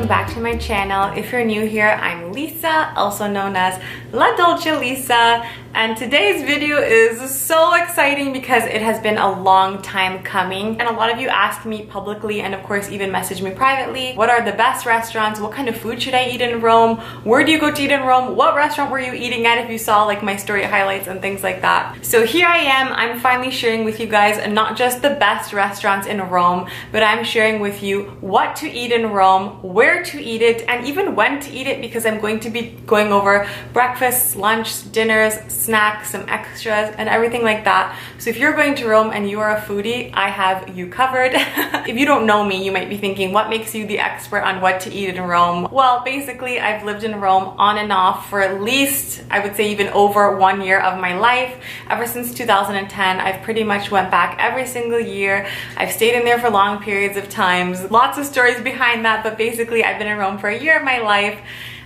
welcome back to my channel. If you're new here, I'm Lisa, also known as La Dolce Lisa, and today's video is so exciting because it has been a long time coming, and a lot of you asked me publicly and of course even messaged me privately, what are the best restaurants, what kind of food should I eat in Rome, where do you go to eat in Rome, what restaurant were you eating at if you saw like my story highlights and things like that. So here I am, I'm finally sharing with you guys not just the best restaurants in Rome, but I'm sharing with you what to eat in Rome, where to eat it, and even when to eat it, because I'm going to be going over breakfasts, lunch, dinners, snacks, some extras, and everything like that. So if you're going to Rome and you are a foodie, I have you covered. If you don't know me, you might be thinking, what makes you the expert on what to eat in Rome? Well, basically, I've lived in Rome on and off for at least, I would say even over 1 year of my life. Ever since 2010, I've pretty much went back every single year. I've stayed in there for long periods of times. Lots of stories behind that, but basically I've been in Rome for a year of my life.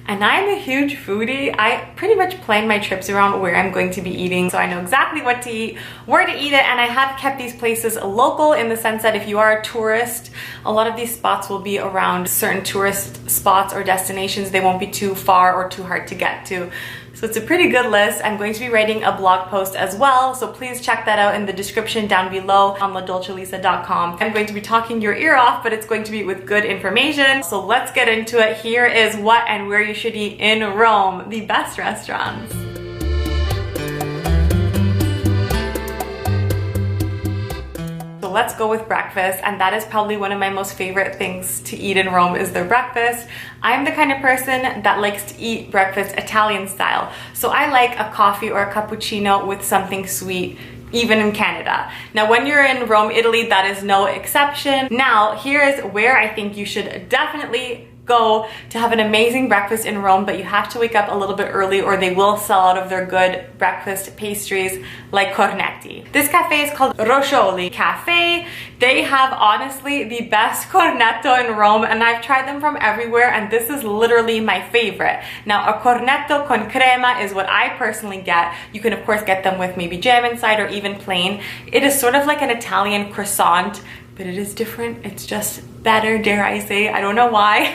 And I'm a huge foodie. I pretty much plan my trips around where I'm going to be eating, so I know exactly what to eat, where to eat it, and I have kept these places local in the sense that if you are a tourist, a lot of these spots will be around certain tourist spots or destinations. They won't be too far or too hard to get to. So it's a pretty good list. I'm going to be writing a blog post as well, so please check that out in the description down below on ladolcelisa.com. I'm going to be talking your ear off, but it's going to be with good information. So let's get into it. Here is what and where you should eat in Rome, the best restaurants. Let's go with breakfast, and that is probably one of my most favorite things to eat in Rome is their breakfast. I'm the kind of person that likes to eat breakfast Italian style, so I like a coffee or a cappuccino with something sweet, even in Canada. Now when you're in Rome, Italy, that is no exception. Now here is where I think you should definitely go to have an amazing breakfast in Rome, but you have to wake up a little bit early or they will sell out of their good breakfast pastries like cornetti. This cafe is called Roscioli Cafe. They have honestly the best cornetto in Rome, and I've tried them from everywhere, and this is literally my favorite. Now a cornetto con crema is what I personally get. You can of course get them with maybe jam inside or even plain. It is sort of like an Italian croissant, but it is different. It's just better, dare I say. I don't know why.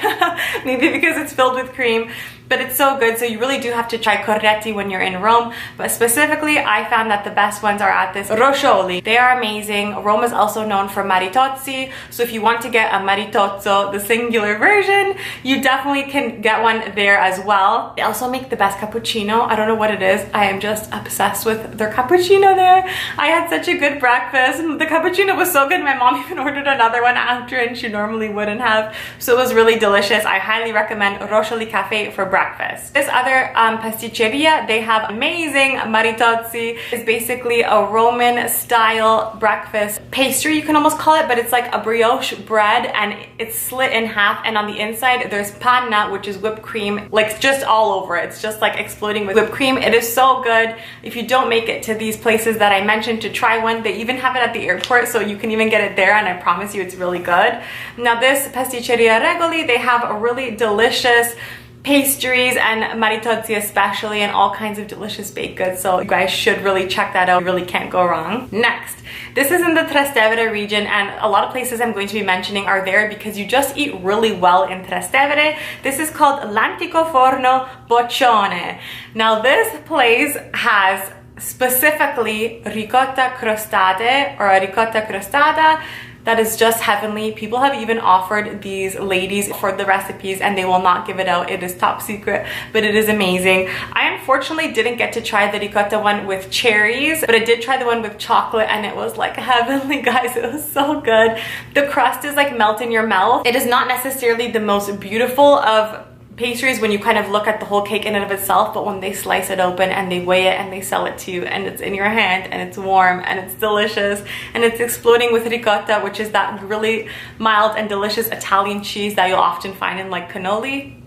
Maybe because it's filled with cream, but it's so good. So you really do have to try cornetti when you're in Rome, but specifically I found that the best ones are at this Roscioli. They are amazing. Rome is also known for maritozzi, so if you want to get a maritozzo, the singular version, you definitely can get one there as well. They also make the best cappuccino. I don't know what it is. I am just obsessed with their cappuccino there. I had such a good breakfast. The cappuccino was so good, my mom even ordered another one after, and she normally wouldn't have, so it was really delicious. I highly recommend Roscioli Cafe for breakfast. This other pasticceria, they have amazing maritozzi. It's basically a Roman style breakfast pastry, you can almost call it, but it's like a brioche bread and it's slit in half, and on the inside there's panna, which is whipped cream, like just all over it. It's just like exploding with whipped cream. It is so good. If you don't make it to these places that I mentioned to try one, they even have it at the airport, so you can even get it there, and I promise you it's really good. Now this pasticceria Regoli, they have a really delicious pastries and maritozzi especially, and all kinds of delicious baked goods, so you guys should really check that out. You really can't go wrong. Next, this is in the Trastevere region, and a lot of places I'm going to be mentioning are there because you just eat really well in Trastevere. This is called L'Antico Forno Boccione. Now this place has specifically ricotta crostate or a ricotta crostata that is just heavenly. People have even offered these ladies for the recipes and they will not give it out. It is top secret, but it is amazing. I unfortunately didn't get to try the ricotta one with cherries, but I did try the one with chocolate, and it was like heavenly, guys. It was so good. The crust is like melt in your mouth. It is not necessarily the most beautiful of pastries when you kind of look at the whole cake in and of itself, but when they slice it open and they weigh it and they sell it to you and it's in your hand and it's warm and it's delicious and it's exploding with ricotta, which is that really mild and delicious Italian cheese that you'll often find in like cannoli.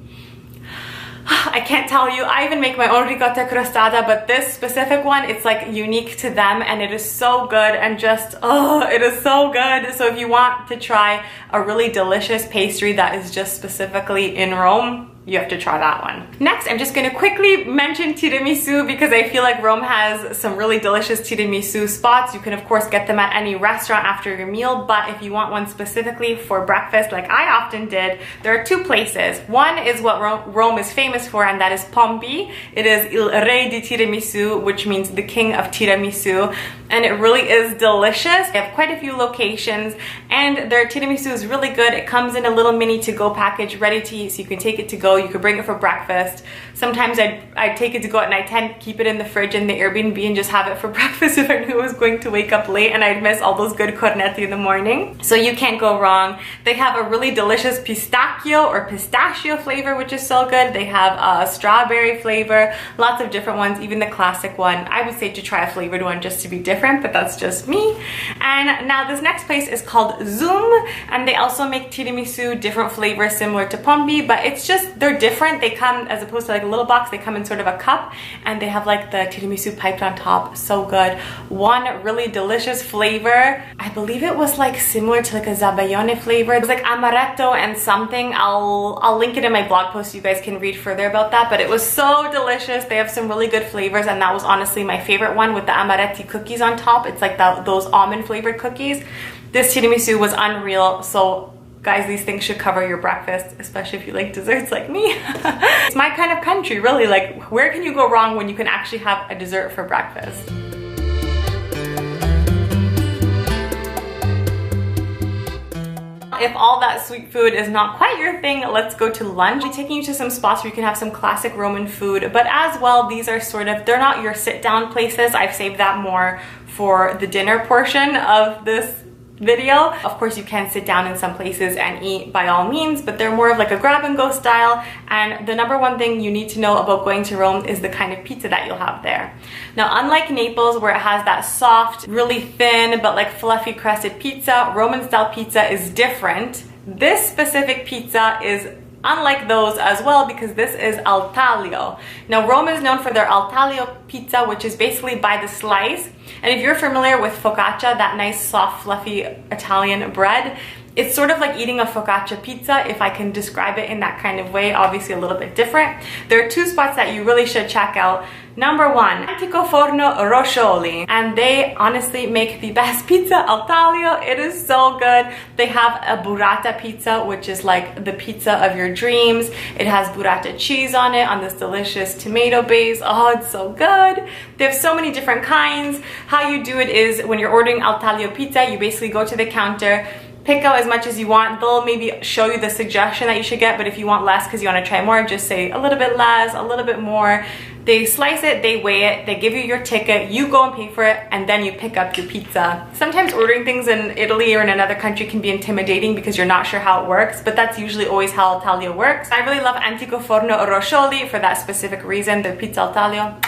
I can't tell you, I even make my own ricotta crostata, but this specific one, it's like unique to them, and it is so good, and just, oh, it is so good. So if you want to try a really delicious pastry that is just specifically in Rome, you have to try that one. Next, I'm just gonna quickly mention tiramisu because I feel like Rome has some really delicious tiramisu spots. You can of course get them at any restaurant after your meal, but if you want one specifically for breakfast, like I often did, there are two places. One is what Rome is famous for, and that is Pompi. It is Il Re di Tiramisu, which means the king of tiramisu, and it really is delicious. They have quite a few locations, and their tiramisu is really good. It comes in a little mini to-go package, ready to eat, so you can take it to go. You could bring it for breakfast. Sometimes I'd take it to go at nighttime, keep it in the fridge in the Airbnb, and just have it for breakfast if I knew I was going to wake up late and I'd miss all those good cornetti in the morning. So you can't go wrong. They have a really delicious pistachio flavor, which is so good. They have a strawberry flavor, lots of different ones, even the classic one. I would say to try a flavored one just to be different, but that's just me. And now this next place is called Zoom, and they also make tiramisu, different flavors similar to Pompi, but it's just, they're different. They come, as opposed to like a little box, they come in sort of a cup, and they have like the tiramisu piped on top. So good. One really delicious flavor, I believe it was like similar to like a zabaione flavor. It was like amaretto and something. I'll link it in my blog post so you guys can read further about that, but it was so delicious. They have some really good flavors, and that was honestly my favorite one with the amaretti cookies on top. It's like those almond flavored cookies. This tiramisu was unreal. So guys, these things should cover your breakfast, especially if you like desserts like me. It's my kind of country, really. Like, where can you go wrong when you can actually have a dessert for breakfast? If all that sweet food is not quite your thing, let's go to lunch. I'm taking you to some spots where you can have some classic Roman food, but as well, these are sort of, they're not your sit-down places. I've saved that more for the dinner portion of this video. Of course, you can sit down in some places and eat by all means, but they're more of like a grab and go style. And the number one thing you need to know about going to Rome is the kind of pizza that you'll have there. Now, unlike Naples, where it has that soft, really thin, but like fluffy crusted pizza, Roman style pizza is different. This specific pizza is unlike those as well, because this is al taglio. Now, Rome is known for their al taglio pizza, which is basically by the slice. And if you're familiar with focaccia, that nice soft fluffy Italian bread, it's sort of like eating a focaccia pizza, if I can describe it in that kind of way, obviously a little bit different. There are two spots that you really should check out. Number one, Antico Forno Roscioli, and they honestly make the best pizza al taglio. It is so good. They have a burrata pizza, which is like the pizza of your dreams. It has burrata cheese on it, on this delicious tomato base. Oh, it's so good. They have so many different kinds. How you do it is, when you're ordering al taglio pizza, you basically go to the counter, pick out as much as you want. They'll maybe show you the suggestion that you should get, but if you want less because you want to try more, just say a little bit less, a little bit more. They slice it, they weigh it, they give you your ticket, you go and pay for it, and then you pick up your pizza. Sometimes ordering things in Italy or in another country can be intimidating because you're not sure how it works, but that's usually always how al taglio works. I really love Antico Forno Roscioli for that specific reason. Their pizza al taglio,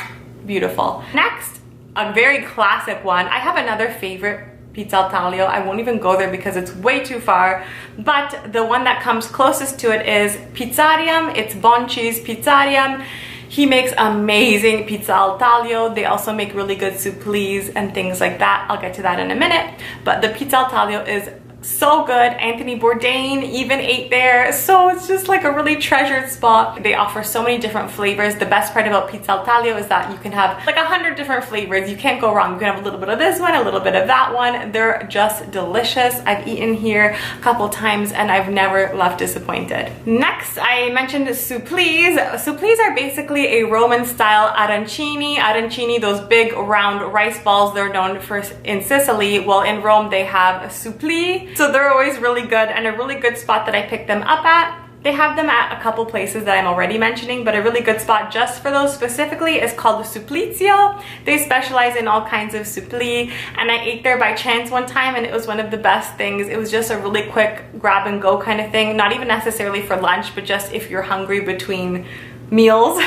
beautiful. Next, a very classic one. I have another favorite pizza al taglio. I won't even go there because it's way too far, but the one that comes closest to it is Pizzarium. It's Bonci's Pizzarium. He makes amazing pizza al taglio. They also make really good supplies and things like that. I'll get to that in a minute, but the pizza al taglio is so good. Anthony Bourdain even ate there, so it's just like a really treasured spot. They offer so many different flavors. The best part about pizza al taglio is that you can have like 100 different flavors. You can't go wrong. You can have a little bit of this one, a little bit of that one. They're just delicious. I've eaten here a couple times and I've never left disappointed. Next, I mentioned supplies. Supplies are basically a Roman style arancini. Arancini, those big round rice balls they're known for in Sicily. Well, in Rome they have a suppli. So they're always really good, and a really good spot that I picked them up at. They have them at a couple places that I'm already mentioning, but a really good spot just for those specifically is called the Supplizio. They specialize in all kinds of suppli, and I ate there by chance one time and it was one of the best things. It was just a really quick grab and go kind of thing, not even necessarily for lunch, but just if you're hungry between meals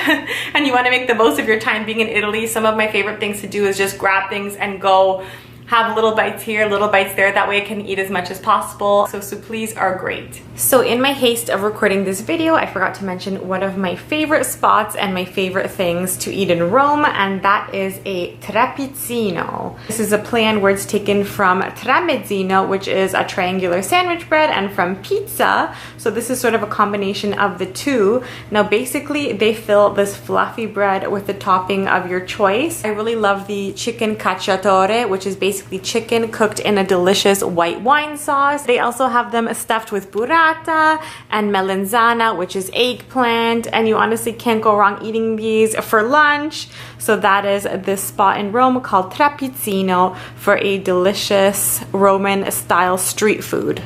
and you want to make the most of your time being in Italy. Some of my favorite things to do is just grab things and go have little bites here, little bites there. That way I can eat as much as possible. So supplís are great. So in my haste of recording this video, I forgot to mention one of my favorite spots and my favorite things to eat in Rome, and that is a trapezzino. This is a play on words taken from tramezzino, which is a triangular sandwich bread, and from pizza. So this is sort of a combination of the two. Now basically they fill this fluffy bread with the topping of your choice. I really love the chicken cacciatore, which is basically chicken cooked in a delicious white wine sauce. They also have them stuffed with burrata and melanzana, which is eggplant, and you honestly can't go wrong eating these for lunch. So that is this spot in Rome called Trapezzino for a delicious Roman style street food.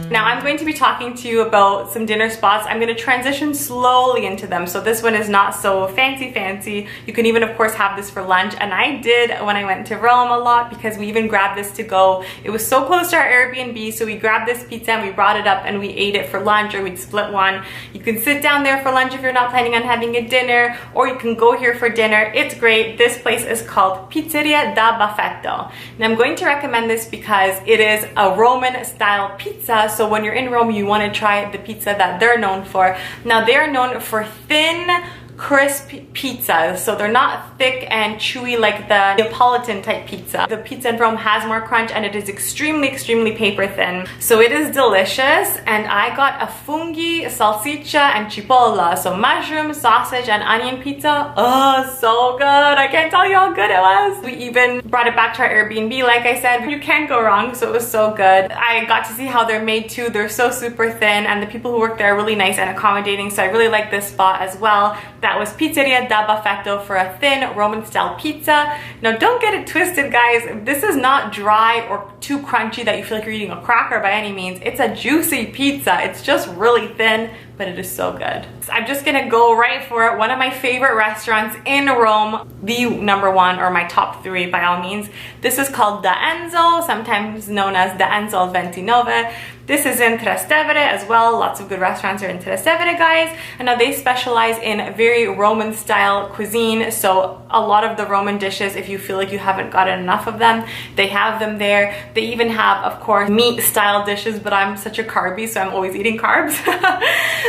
Now I'm going to be talking to you about some dinner spots. I'm going to transition slowly into them. So this one is not so fancy. You can even of course have this for lunch, and I did when I went to Rome a lot because we even grabbed this to go. It was so close to our Airbnb, so we grabbed this pizza and we brought it up and we ate it for lunch, or we'd split one. You can sit down there for lunch if you're not planning on having a dinner, or you can go here for dinner. It's great. This place is called Pizzeria da Baffetto. And I'm going to recommend this because it is a Roman style pizza. So when you're in Rome, you want to try the pizza that they're known for. Now they're known for thin, crisp pizzas, so they're not thick and chewy like the Neapolitan type pizza. The pizza in Rome has more crunch, and it is extremely paper thin. So it is delicious, and I got a funghi, salsiccia, and cipolla, so mushroom, sausage, and onion pizza. Oh, so good. I can't tell you how good it was. We even brought it back to our Airbnb, like I said. You can't go wrong, so it was so good. I got to see how they're made too. They're so super thin, and the people who work there are really nice and accommodating, so I really like this spot as well. That was Pizzeria da Baffetto for a thin Roman style pizza. Now don't get it twisted, guys. This is not dry or too crunchy that you feel like you're eating a cracker by any means. It's a juicy pizza. It's just really thin, but it is so good. So I'm just gonna go right for it. One of my favorite restaurants in Rome, the number one, or my top three by all means. This is called Da Enzo, sometimes known as Da Enzo al 29. This is in Trastevere as well. Lots of good restaurants are in Trastevere, guys. And now they specialize in very Roman style cuisine. So a lot of the Roman dishes, if you feel like you haven't gotten enough of them, they have them there. They even have, of course, meat style dishes, but I'm such a carby, so I'm always eating carbs.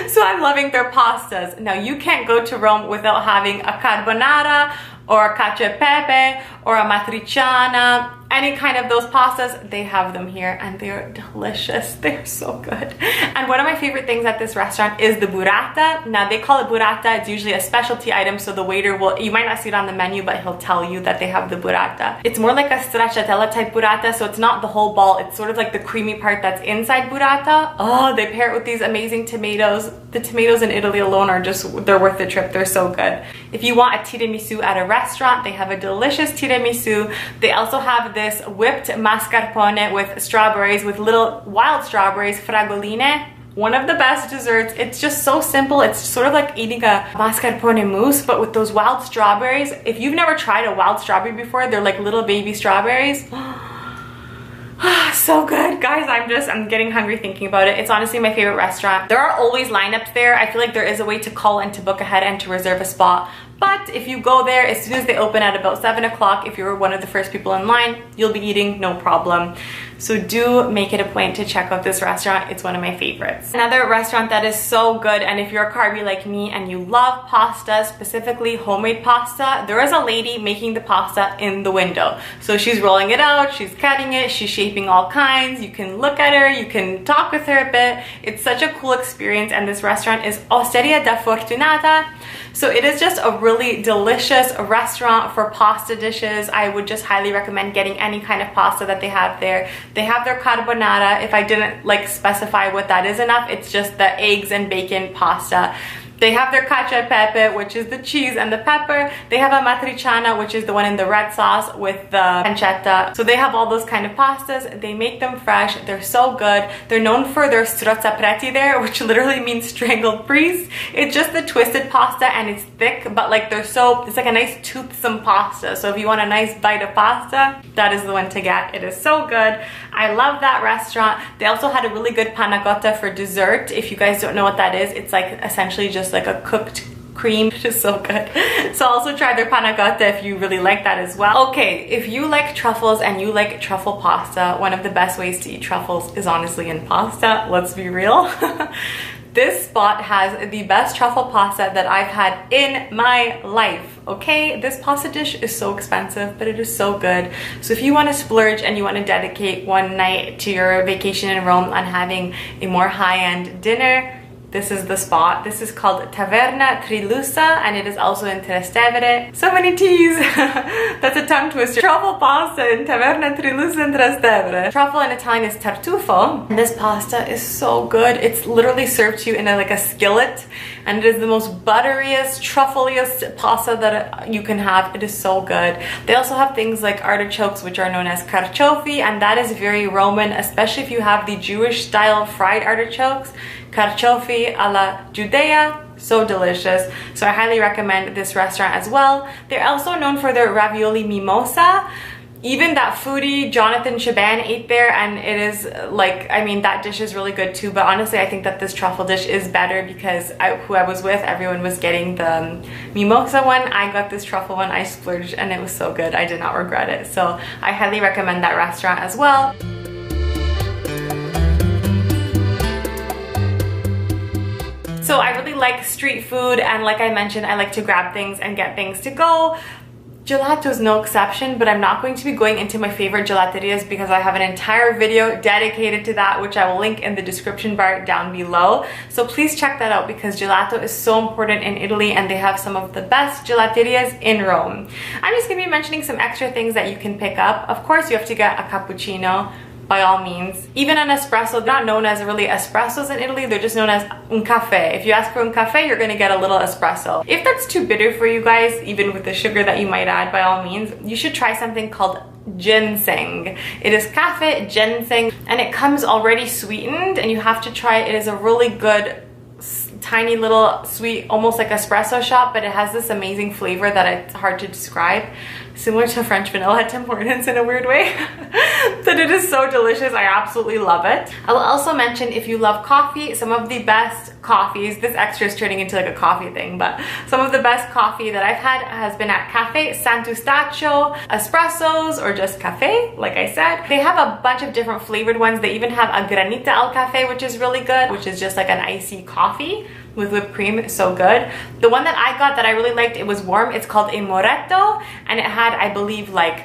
So I'm loving their pastas. Now you can't go to Rome without having a carbonara or a cacio e pepe or a matriciana. Any kind of those pastas, they have them here, and they're delicious. They're so good. And one of my favorite things at this restaurant is the burrata. Now they call it burrata. It's usually a specialty item, so the waiter will, you might not see it on the menu, but he'll tell you that they have the burrata. It's more like a stracciatella type burrata, so it's not the whole ball. It's sort of like the creamy part that's inside burrata. Oh, they pair it with these amazing tomatoes. The tomatoes in Italy alone are just, they're worth the trip. They're so good. If you want a tiramisu at a restaurant, they have a delicious tiramisu. They also have this whipped mascarpone with strawberries, with little wild strawberries, fragoline. One of the best desserts. It's just so simple. It's sort of like eating a mascarpone mousse, but with those wild strawberries. If you've never tried a wild strawberry before, they're like little baby strawberries. So good, guys. I'm getting hungry thinking about it. It's honestly my favorite restaurant. There are always lineups there. I feel like there is a way to call and to book ahead and to reserve a spot. But if you go there as soon as they open at about 7 o'clock, if you're one of the first people in line, you'll be eating no problem. So do make it a point to check out this restaurant. It's one of my favorites. Another restaurant that is so good, and if you're a carby like me and you love pasta, specifically homemade pasta, there is a lady making the pasta in the window. So she's rolling it out, she's cutting it, she's shaping all kinds. You can look at her, you can talk with her a bit. It's such a cool experience, and this restaurant is Osteria da Fortunata. So it is just a really delicious restaurant for pasta dishes. I would just highly recommend getting any kind of pasta that they have there. They have their carbonara. If I didn't like specify what that is enough, it's just the eggs and bacon pasta. They have their cacio e pepe, which is the cheese and the pepper. They have a matriciana, which is the one in the red sauce with the pancetta. So they have all those kind of pastas. They make them fresh. They're so good. They're known for their strozzapreti there, which literally means strangled priest. It's just the twisted pasta, and it's thick, but like it's like a nice toothsome pasta. So if you want a nice bite of pasta, that is the one to get. It is so good. I love that restaurant. They also had a really good panna cotta for dessert. If you guys don't know what that is, it's like essentially just like a cooked cream, which is so good. So also try their panna cotta if you really like that as well. Okay, if you like truffles and you like truffle pasta, one of the best ways to eat truffles is honestly in pasta. Let's be real. This spot has the best truffle pasta that I've had in my life, okay? This pasta dish is so expensive, but it is so good. So if you want to splurge and you want to dedicate one night to your vacation in Rome on having a more high-end dinner, this is the spot. This is called Taverna Trilussa, and it is also in Trastevere. So many T's. That's a tongue twister. Truffle pasta in Taverna Trilussa in Trastevere. Truffle in Italian is tartufo. And this pasta is so good. It's literally served to you in like a skillet, and it is the most butteriest, truffleiest pasta that you can have. It is so good. They also have things like artichokes, which are known as carciofi, and that is very Roman, especially if you have the Jewish style fried artichokes. Carciofi alla Judea, so delicious. So I highly recommend this restaurant as well. They're also known for their ravioli mimosa. Even that foodie Jonathan Shaban ate there, and it is like, I mean, that dish is really good too, but honestly I think that this truffle dish is better because who I was with, everyone was getting the mimosa one. I got this truffle one. I splurged and it was so good. I did not regret it. So I highly recommend that restaurant as well. So I really like street food, and like I mentioned, I like to grab things and get things to go. Gelato is no exception, but I'm not going to be going into my favorite gelaterias because I have an entire video dedicated to that, which I will link in the description bar down below. So please check that out because gelato is so important in Italy, and they have some of the best gelaterias in Rome. I'm just going to be mentioning some extra things that you can pick up. Of course, you have to get a cappuccino. By all means. Even an espresso, they're not known as really espressos in Italy, they're just known as un caffè. If you ask for un caffè, you're gonna get a little espresso. If that's too bitter for you guys, even with the sugar that you might add, by all means, you should try something called ginseng. It is caffè ginseng, and it comes already sweetened, and you have to try it. It is a really good tiny little sweet, almost like espresso shot, but it has this amazing flavor that it's hard to describe. Similar to French vanilla at Tim Hortons in a weird way. But it is so delicious. I absolutely love it. I will also mention, if you love coffee, some of the best coffees, this extra is turning into like a coffee thing, but some of the best coffee that I've had has been at Cafe Sant'Eustachio, espressos, or just cafe, like I said. They have a bunch of different flavored ones. They even have a granita al cafe, which is really good, which is just like an icy coffee with whipped cream. So good. The one that I got that I really liked, it was warm, it's called a moretto, and it had, I believe, like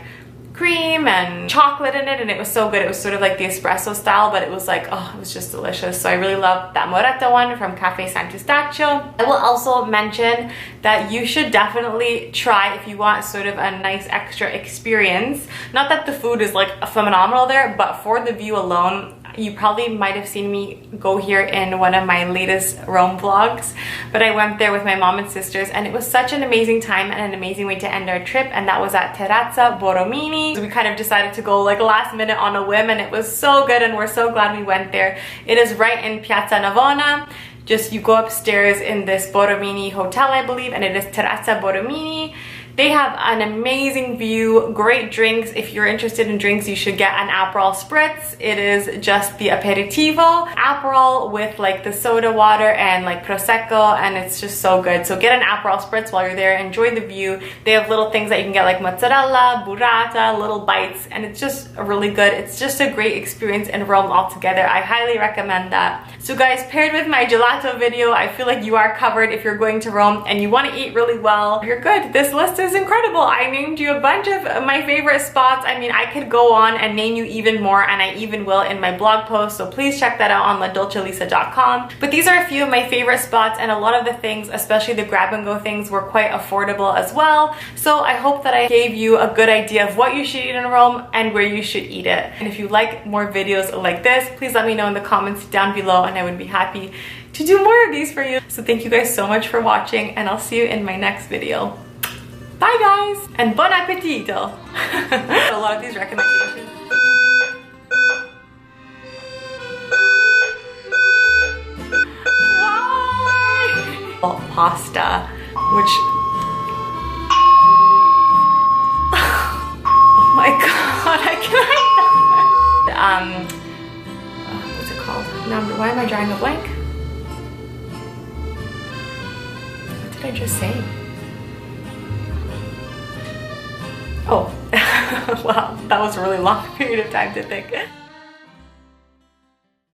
cream and chocolate in it, and it was so good. It was sort of like the espresso style, but it was like, oh, it was just delicious. So I really love that moretto one from Cafe Sant'Eustachio. I will also mention that you should definitely try, if you want sort of a nice extra experience, not that the food is like phenomenal there, but for the view alone, you probably might have seen me go here in one of my latest Rome vlogs, but I went there with my mom and sisters, and it was such an amazing time and an amazing way to end our trip, and that was at Terrazza Borromini. So we kind of decided to go like last minute on a whim, and it was so good, and we're so glad we went there. It is right in Piazza Navona. Just you go upstairs in this Borromini hotel, I believe, and it is Terrazza Borromini. They have an amazing view, great drinks. If you're interested in drinks, you should get an Aperol Spritz. It is just the aperitivo Aperol with like the soda water and like Prosecco, and it's just so good. So get an Aperol Spritz while you're there, enjoy the view. They have little things that you can get like mozzarella, burrata, little bites, and it's just really good. It's just a great experience in Rome altogether. I highly recommend that. So guys, paired with my gelato video, I feel like you are covered if you're going to Rome and you want to eat really well. You're good. This list is incredible. I named you a bunch of my favorite spots. I mean, I could go on and name you even more, and I even will in my blog post, so please check that out on ladolcelisa.com. But these are a few of my favorite spots, and a lot of the things, especially the grab and go things, were quite affordable as well. So I hope that I gave you a good idea of what you should eat in Rome and where you should eat it. And if you like more videos like this, please let me know in the comments down below, and I would be happy to do more of these for you. So thank you guys so much for watching, and I'll see you in my next video. Bye guys, and buon appetito! A lot of these recommendations. Why? Pasta, which... Oh my god, I can't... what's it called? Now, why am I drawing a blank? did I just say? Oh, wow, that was a really long period of time to think.